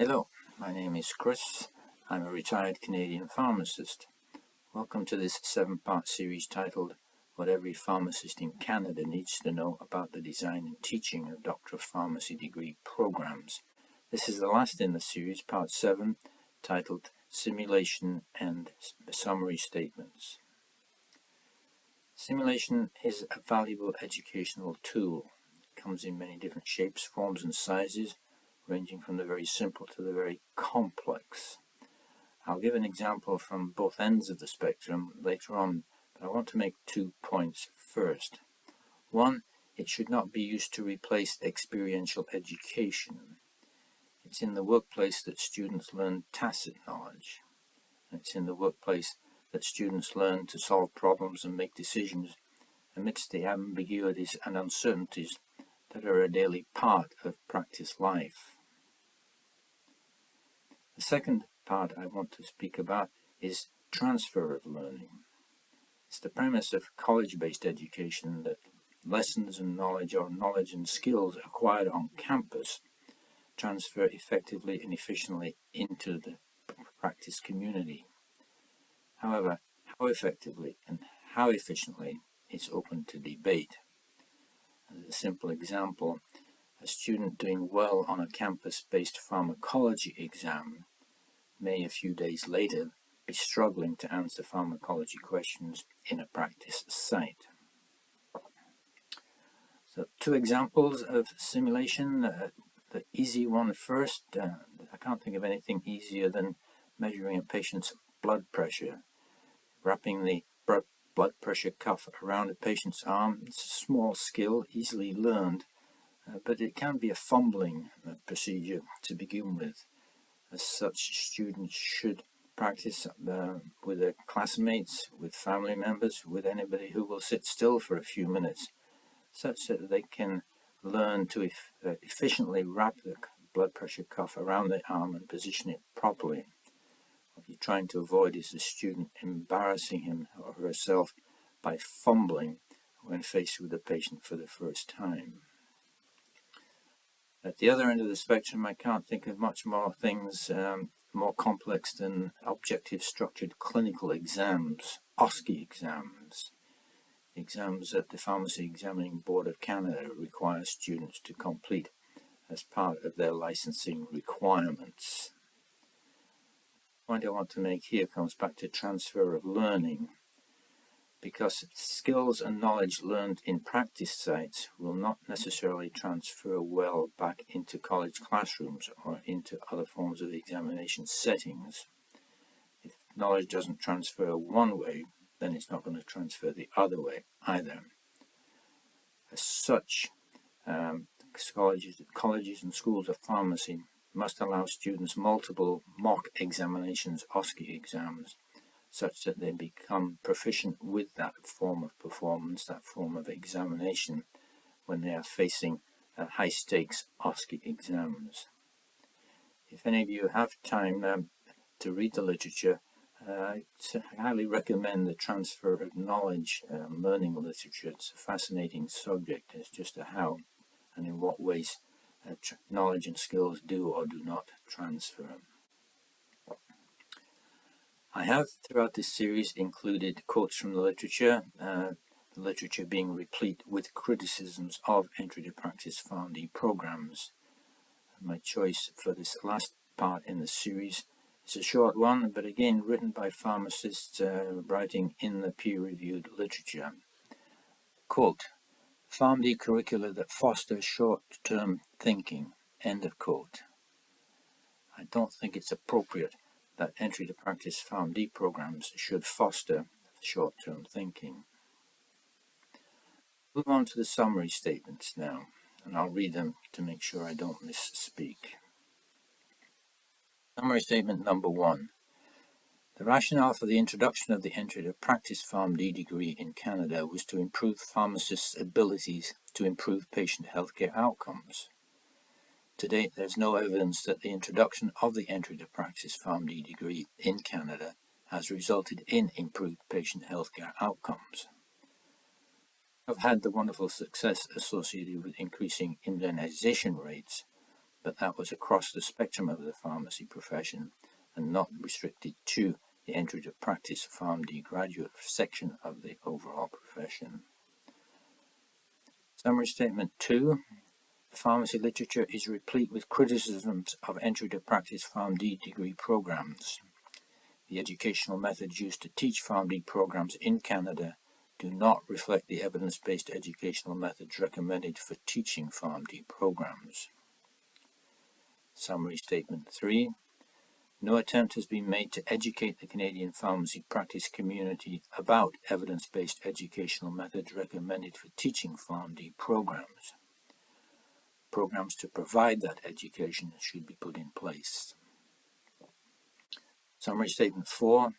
Hello, my name is Chris. I'm a retired Canadian pharmacist. Welcome to this 7-part series titled What Every Pharmacist in Canada Needs to Know About the Design and Teaching of Doctor of Pharmacy degree programs. This is the last in the series, part 7, titled Simulation and Summary Statements. Simulation is a valuable educational tool. It comes in many different shapes, forms and sizes, ranging from the very simple to the very complex. I'll give an example from both ends of the spectrum later on, but I want to make 2 points first. One, it should not be used to replace experiential education. It's in the workplace that students learn tacit knowledge. It's in the workplace that students learn to solve problems and make decisions amidst the ambiguities and uncertainties that are a daily part of practice life. The second part I want to speak about is transfer of learning. It's the premise of college-based education that lessons and knowledge or knowledge and skills acquired on campus transfer effectively and efficiently into the practice community. However, how effectively and how efficiently is open to debate. As a simple example, a student doing well on a campus-based pharmacology exam may a few days later be struggling to answer pharmacology questions in a practice site. So 2 examples of simulation. The easy one first. I can't think of anything easier than measuring a patient's blood pressure. Wrapping the blood pressure cuff around a patient's arm. It's a small skill, easily learned, but it can be a fumbling procedure to begin with. As such, students should practice with their classmates, with family members, with anybody who will sit still for a few minutes, such that they can learn to efficiently wrap the blood pressure cuff around the arm and position it properly. What you're trying to avoid is the student embarrassing him or herself by fumbling when faced with the patient for the first time. At the other end of the spectrum, I can't think of much more things more complex than objective structured clinical exams, OSCE exams. Exams that the Pharmacy Examining Board of Canada requires students to complete as part of their licensing requirements. The point I want to make here comes back to transfer of learning, because skills and knowledge learned in practice sites will not necessarily transfer well back into college classrooms or into other forms of examination settings. If knowledge doesn't transfer one way, then it's not going to transfer the other way either. As such, colleges and schools of pharmacy must allow students multiple mock examinations, OSCE exams, such that they become proficient with that form of performance, that form of examination, when they are facing high-stakes OSCE exams. If any of you have time to read the literature, I highly recommend the transfer of knowledge learning literature. It's a fascinating subject as just to how and in what ways knowledge and skills do or do not transfer. I have throughout this series included quotes from the literature being replete with criticisms of entry to practice Pharmd programs. My choice for this last part in the series is a short one, but again written by pharmacists writing in the peer-reviewed literature. Quote, Pharmd curricula that foster short-term thinking, end of quote. I don't think it's appropriate that entry to practice Pharmd programs should foster short-term thinking. Move on to the summary statements now, and I'll read them to make sure I don't misspeak. Summary statement number 1. The rationale for the introduction of the entry to practice Pharmd degree in Canada was to improve pharmacists' abilities to improve patient healthcare outcomes. To date, there is no evidence that the introduction of the entry to practice Pharmd degree in Canada has resulted in improved patient healthcare outcomes. I've had the wonderful success associated with increasing immunization rates, but that was across the spectrum of the pharmacy profession and not restricted to the entry to practice Pharmd graduate section of the overall profession. Summary Statement 2. The pharmacy literature is replete with criticisms of entry to practice Pharmd degree programs. The educational methods used to teach Pharmd programs in Canada do not reflect the evidence-based educational methods recommended for teaching Pharmd programs. Summary Statement 3. No attempt has been made to educate the Canadian pharmacy practice community about evidence-based educational methods recommended for teaching Pharmd programs. Programs to provide that education should be put in place. Summary Statement 4.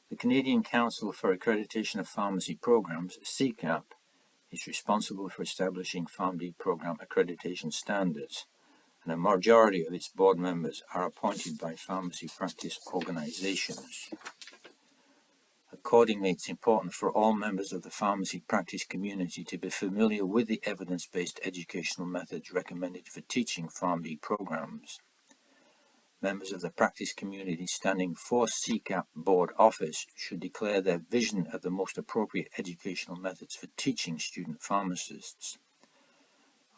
The Canadian Council for Accreditation of Pharmacy Programs, CCAP, is responsible for establishing Pharmd program accreditation standards, and a majority of its board members are appointed by pharmacy practice organizations. Accordingly, it's important for all members of the pharmacy practice community to be familiar with the evidence-based educational methods recommended for teaching Pharmd programs. Members of the practice community standing for CCAP board office should declare their vision of the most appropriate educational methods for teaching student pharmacists.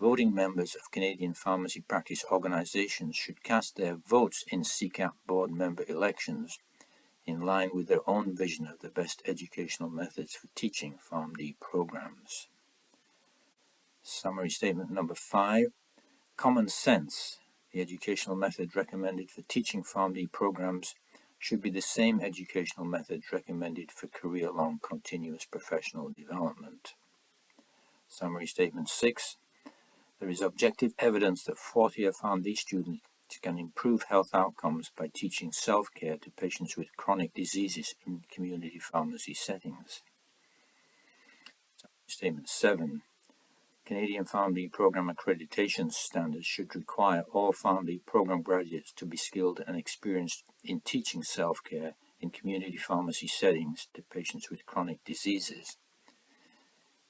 Voting members of Canadian pharmacy practice organizations should cast their votes in CCAP board member elections in line with their own vision of the best educational methods for teaching Pharmd programs. Summary Statement number 5. Common sense. The educational method recommended for teaching Pharmd programs should be the same educational methods recommended for career-long continuous professional development. Summary Statement 6. There is objective evidence that fourth-year Pharmd students can improve health outcomes by teaching self-care to patients with chronic diseases in community pharmacy settings. Statement 7. Canadian Pharmd program accreditation standards should require all Pharmd program graduates to be skilled and experienced in teaching self-care in community pharmacy settings to patients with chronic diseases.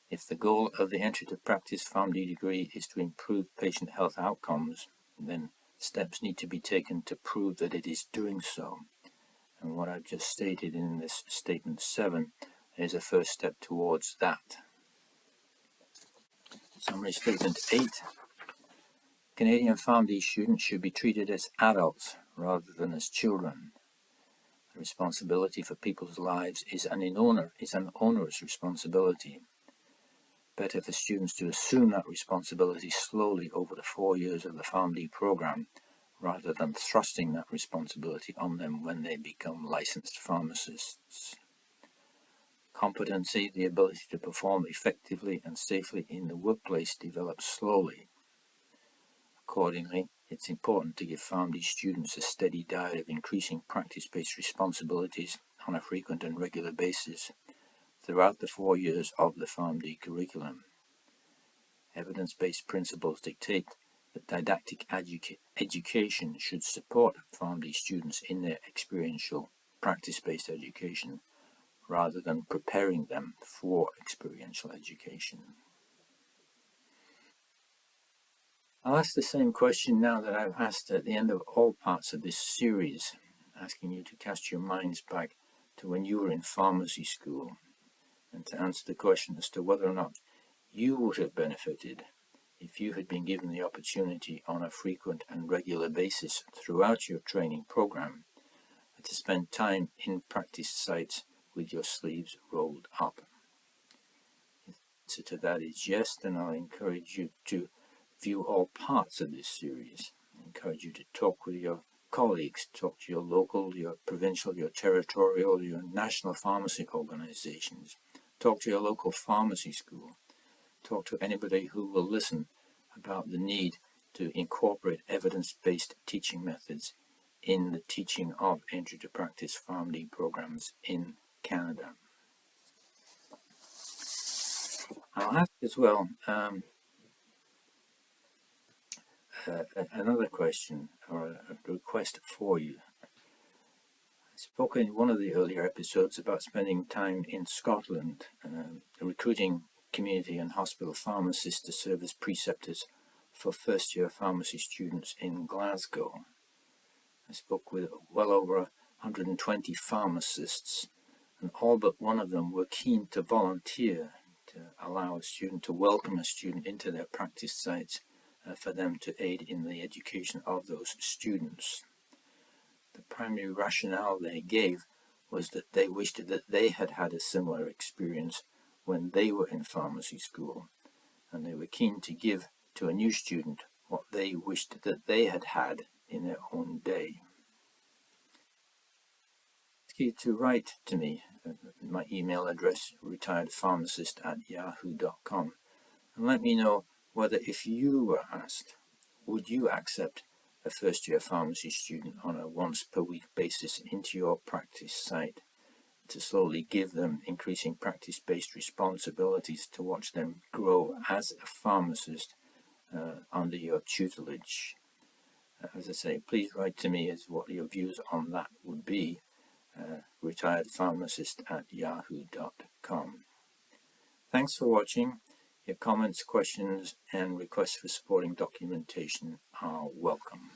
If the goal of the entry to practice Pharmd degree is to improve patient health outcomes, then steps need to be taken to prove that it is doing so. And what I've just stated in this Statement 7 is a first step towards that. Summary Statement 8. Canadian Pharmd students should be treated as adults rather than as children. The responsibility for people's lives is an onerous responsibility. Better for students to assume that responsibility slowly over the 4 years of the Pharmd program, rather than thrusting that responsibility on them when they become licensed pharmacists. Competency, the ability to perform effectively and safely in the workplace, develops slowly. Accordingly, it's important to give Pharmd students a steady diet of increasing practice-based responsibilities on a frequent and regular basis throughout the 4 years of the Pharmd curriculum. Evidence-based principles dictate that didactic education should support Pharmd students in their experiential, practice-based education, rather than preparing them for experiential education. I'll ask the same question now that I've asked at the end of all parts of this series, asking you to cast your minds back to when you were in pharmacy school, and to answer the question as to whether or not you would have benefited if you had been given the opportunity on a frequent and regular basis throughout your training program to spend time in practice sites with your sleeves rolled up. If the answer to that is yes, then I'll encourage you to view all parts of this series. I encourage you to talk with your colleagues, talk to your local, your provincial, your territorial, your national pharmacy organizations, talk to your local pharmacy school, talk to anybody who will listen about the need to incorporate evidence-based teaching methods in the teaching of entry to practice Pharmd programs in Canada. I'll ask as well another question or a request for you. I spoke in one of the earlier episodes about spending time in Scotland, recruiting community and hospital pharmacists to serve as preceptors for first-year pharmacy students in Glasgow. I spoke with well over 120 pharmacists, and all but one of them were keen to volunteer to allow a student, to welcome a student into their practice sites for them to aid in the education of those students. The primary rationale they gave was that they wished that they had had a similar experience when they were in pharmacy school, and they were keen to give to a new student what they wished that they had had in their own day. Ask you to write to me. My email address, retiredpharmacist@yahoo.com, and let me know whether, if you were asked, would you accept a first-year pharmacy student on a once-per-week basis into your practice site to slowly give them increasing practice-based responsibilities to watch them grow as a pharmacist under your tutelage. As I say, please write to me as what your views on that would be. retiredpharmacist@yahoo.com. Thanks for watching. Your comments, questions, and requests for supporting documentation are welcome.